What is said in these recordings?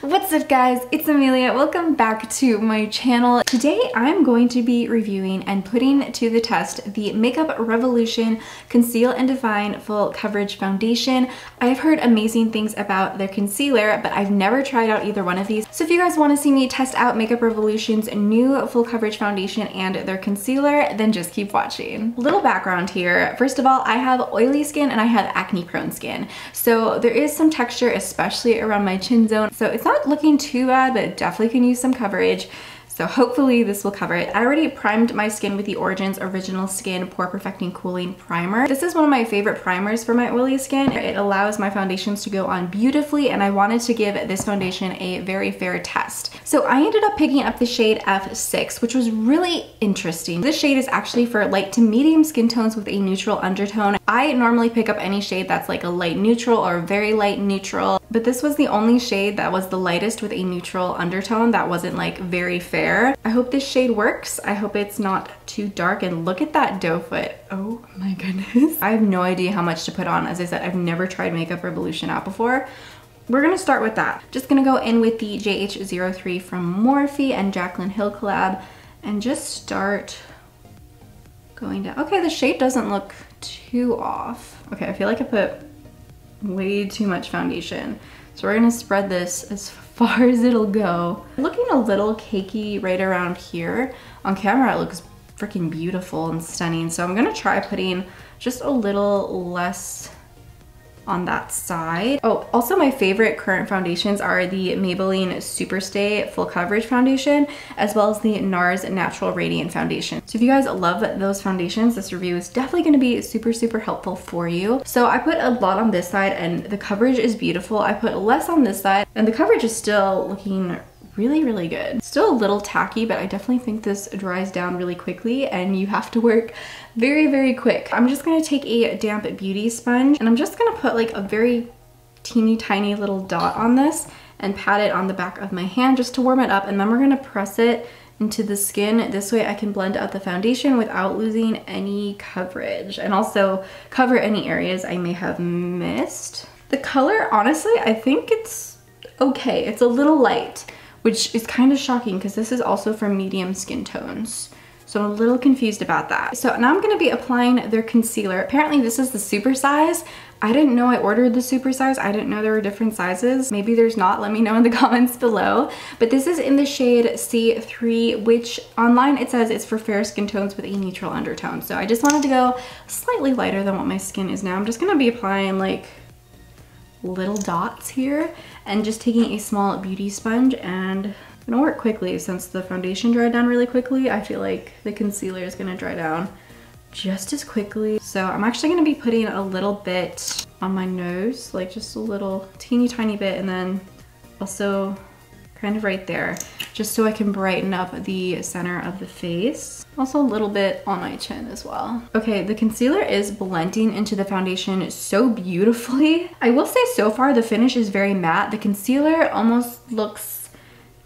What's up guys, it's Amelia. Welcome back to my channel. Today I'm going to be reviewing and putting to the test the Makeup Revolution Conceal and Define Full Coverage Foundation. I've heard amazing things about their concealer, but I've never tried out either one of these. So if you guys want to see me test out Makeup Revolution's new full coverage foundation and their concealer, then just keep watching. Little background here. First of all, I have oily skin and I have acne prone skin. So there is some texture, especially around my chin zone. So it's not looking too bad, but it definitely can use some coverage. So hopefully this will cover it. I already primed my skin with the Origins Original Skin Pore Perfecting Cooling Primer. This is one of my favorite primers for my oily skin. It allows my foundations to go on beautifully, and I wanted to give this foundation a very fair test. So I ended up picking up the shade F6, which was really interesting. This shade is actually for light to medium skin tones with a neutral undertone. I normally pick up any shade that's like a light neutral or very light neutral, but this was the only shade that was the lightest with a neutral undertone that wasn't like very fair. I hope this shade works. I hope it's not too dark, and look at that doe foot. Oh my goodness. I have no idea how much to put on. As I said, I've never tried Makeup Revolution out before. We're gonna start with that. Just gonna go in with the JH03 from Morphe and Jaclyn Hill collab and just start going down. Okay, the shade doesn't look too off. Okay, I feel like I put way too much foundation. So we're gonna spread this as far as it'll go. Looking a little cakey right around here. On camera it looks freaking beautiful and stunning. So I'm gonna try putting just a little less on that side. Oh, also my favorite current foundations are the Maybelline Superstay Full Coverage Foundation, as well as the NARS Natural Radiant Foundation. So if you guys love those foundations, this review is definitely gonna be super helpful for you. So I put a lot on this side and the coverage is beautiful. I put less on this side and the coverage is still looking really good. Still a little tacky, but I definitely think this dries down really quickly and you have to work very quick. I'm just gonna take a damp beauty sponge and I'm just gonna put like a very teeny tiny little dot on this and pat it on the back of my hand just to warm it up, and then we're gonna press it into the skin. This way I can blend out the foundation without losing any coverage and also cover any areas I may have missed. The color, honestly, I think it's okay. It's a little light, which is kind of shocking because this is also for medium skin tones. So I'm a little confused about that. So now I'm gonna be applying their concealer. Apparently this is the super size. I didn't know I ordered the super size. I didn't know there were different sizes. Maybe there's not, let me know in the comments below. But this is in the shade C3, which online it says it's for fair skin tones with a neutral undertone. So I just wanted to go slightly lighter than what my skin is now. I'm just gonna be applying like little dots here and just taking a small beauty sponge, and I'm gonna work quickly since the foundation dried down really quickly. I feel like the concealer is gonna dry down just as quickly. So I'm actually gonna be putting a little bit on my nose, like just a little teeny tiny bit, and then also kind of right there, just so I can brighten up the center of the face. Also a little bit on my chin as well. Okay, the concealer is blending into the foundation so beautifully. I will say so far the finish is very matte. The concealer almost looks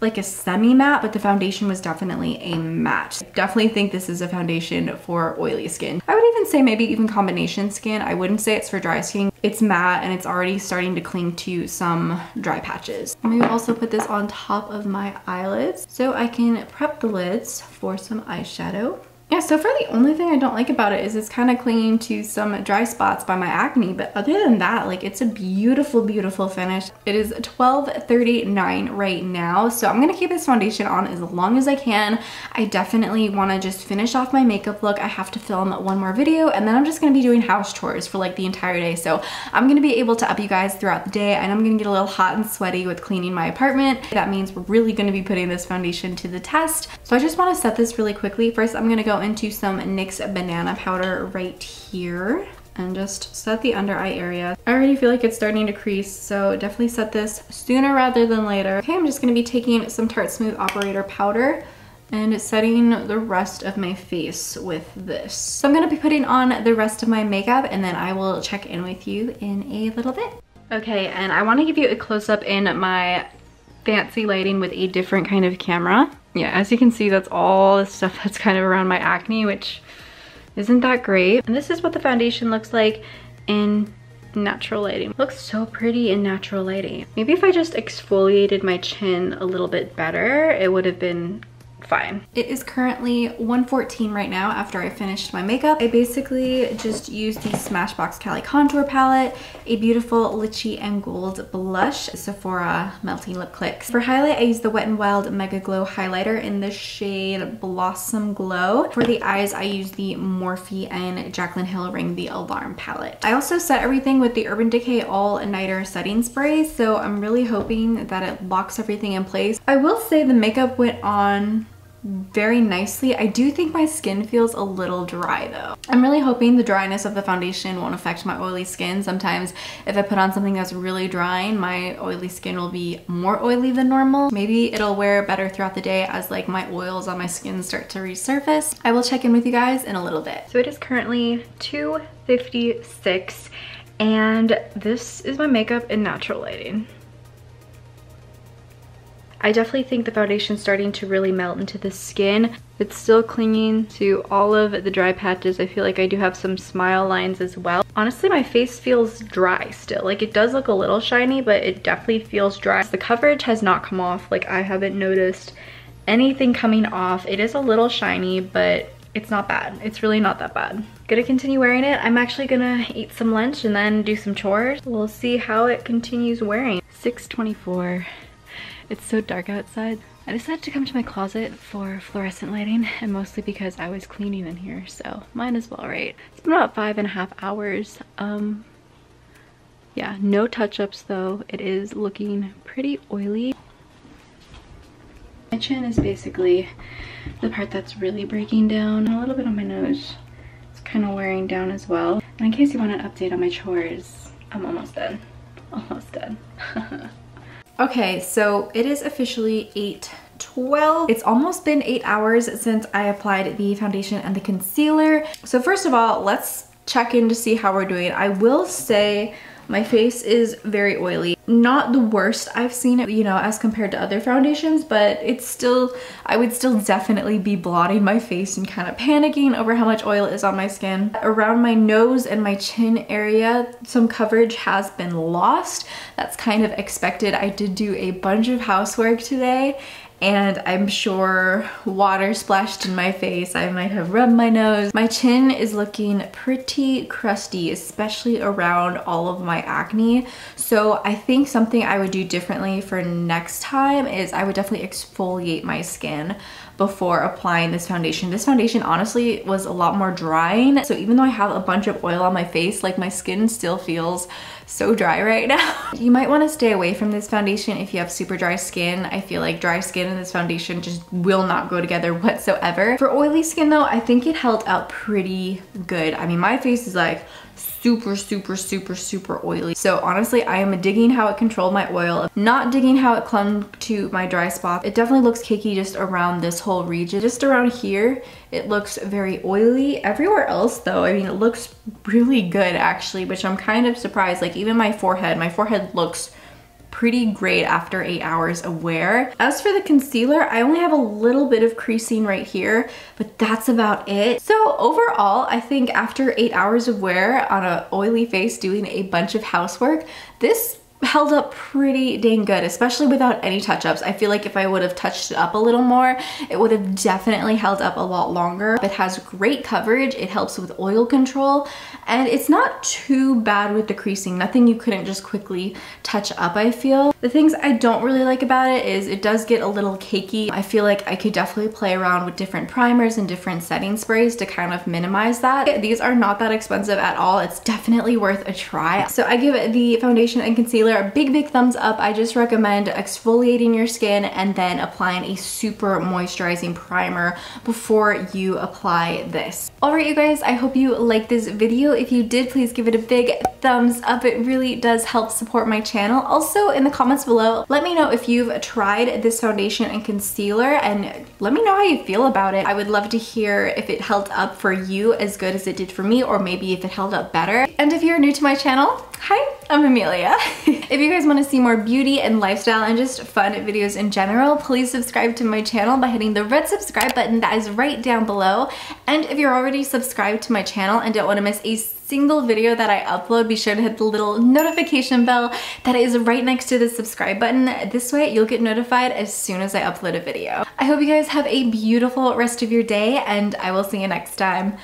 like a semi-matte, but the foundation was definitely a matte. I definitely think this is a foundation for oily skin. I would even say maybe even combination skin. I wouldn't say it's for dry skin. It's matte and it's already starting to cling to some dry patches. I'm gonna also put this on top of my eyelids so I can prep the lids for some eyeshadow. Yeah, so far the only thing I don't like about it is it's kind of clinging to some dry spots by my acne, but other than that, like, it's a beautiful finish. It is 12:39 right now, so I'm gonna keep this foundation on as long as I can. I definitely want to just finish off my makeup look. I have to film one more video and then I'm just gonna be doing house chores for like the entire day, so I'm gonna be able to up you guys throughout the day, and I'm gonna get a little hot and sweaty with cleaning my apartment. That means we're really gonna be putting this foundation to the test. So I just want to set this really quickly. First, I'm gonna go into some NYX banana powder right here and just set the under eye area. I already feel like it's starting to crease, so definitely set this sooner rather than later. Okay, I'm just gonna be taking some Tarte Smooth Operator powder and setting the rest of my face with this. So I'm gonna be putting on the rest of my makeup and then I will check in with you in a little bit. Okay, and I wanna give you a close-up in my fancy lighting with a different kind of camera. Yeah, as you can see, that's all the stuff that's kind of around my acne, which isn't that great. And this is what the foundation looks like in natural lighting. Looks so pretty in natural lighting. Maybe if I just exfoliated my chin a little bit better, it would have been fine. It is currently 1:14 right now after I finished my makeup. I basically just used the Smashbox Cali Contour Palette, a beautiful Litchi and Gold blush, Sephora Melting Lip Clicks. For highlight, I used the Wet n Wild Mega Glow highlighter in the shade Blossom Glow. For the eyes, I used the Morphe and Jaclyn Hill Ring the Alarm palette. I also set everything with the Urban Decay All Nighter Setting Spray, so I'm really hoping that it locks everything in place. I will say the makeup went on very nicely. I do think my skin feels a little dry though. I'm really hoping the dryness of the foundation won't affect my oily skin. Sometimes if I put on something that's really drying, my oily skin will be more oily than normal. Maybe it'll wear better throughout the day as like my oils on my skin start to resurface. I will check in with you guys in a little bit. So it is currently 2:56 and this is my makeup in natural lighting. I definitely think the foundation's starting to really melt into the skin. It's still clinging to all of the dry patches. I feel like I do have some smile lines as well. Honestly, my face feels dry still. Like it does look a little shiny, but it definitely feels dry. The coverage has not come off. Like I haven't noticed anything coming off. It is a little shiny, but it's not bad. It's really not that bad. Gonna continue wearing it. I'm actually gonna eat some lunch and then do some chores. We'll see how it continues wearing. 6:24. It's so dark outside. I decided to come to my closet for fluorescent lighting, and mostly because I was cleaning in here, so might as well, right? It's been about 5.5 hours. Yeah, no touch-ups though. It is looking pretty oily. My chin is basically the part that's really breaking down. A little bit on my nose. It's kind of wearing down as well. And in case you want an update on my chores, I'm almost done. Almost done. Okay, so it is officially 8:12. It's almost been 8 hours since I applied the foundation and the concealer. So first of all, let's check in to see how we're doing. I will say my face is very oily. Not the worst I've seen it, you know, as compared to other foundations, but it's still, I would still definitely be blotting my face and kind of panicking over how much oil is on my skin. Around my nose and my chin area, some coverage has been lost. That's kind of expected. I did do a bunch of housework today, and I'm sure water splashed in my face. I might have rubbed my nose. My chin is looking pretty crusty, especially around all of my acne. So I think something I would do differently for next time is I would definitely exfoliate my skin before applying this foundation. This foundation honestly was a lot more drying. So even though I have a bunch of oil on my face, like my skin still feels so dry right now. You might want to stay away from this foundation if you have super dry skin. I feel like dry skin and this foundation just will not go together whatsoever. For oily skin though, I think it held out pretty good. I mean, my face is like super oily. So honestly, I am digging how it controlled my oil, not digging how it clung to my dry spots. It definitely looks cakey just around this whole region. Just around here, it looks very oily. Everywhere else though, I mean, it looks really good actually, which I'm kind of surprised. Like even my forehead looks pretty great after 8 hours of wear. As for the concealer, I only have a little bit of creasing right here, but that's about it. So overall, I think after 8 hours of wear on an oily face doing a bunch of housework, this held up pretty dang good, especially without any touch-ups. I feel like if I would have touched it up a little more, it would have definitely held up a lot longer. It has great coverage, it helps with oil control, and it's not too bad with the creasing. Nothing you couldn't just quickly touch up, I feel. The things I don't really like about it is it does get a little cakey. I feel like I could definitely play around with different primers and different setting sprays to kind of minimize that. These are not that expensive at all. It's definitely worth a try. So I give the foundation and concealer a big thumbs up. I just recommend exfoliating your skin and then applying a super moisturizing primer before you apply this. Alright you guys, I hope you liked this video. If you did, please give it a big thumbs up. It really does help support my channel. Also in the comments below, let me know if you've tried this foundation and concealer and let me know how you feel about it. I would love to hear if it held up for you as good as it did for me, or maybe if it held up better. And if you're new to my channel, hi, I'm Amelia. If you guys want to see more beauty and lifestyle and just fun videos in general, please subscribe to my channel by hitting the red subscribe button that is right down below. And if you're already subscribed to my channel and don't want to miss a single video that I upload, be sure to hit the little notification bell that is right next to the subscribe button. This way you'll get notified as soon as I upload a video. I hope you guys have a beautiful rest of your day, and I will see you next time.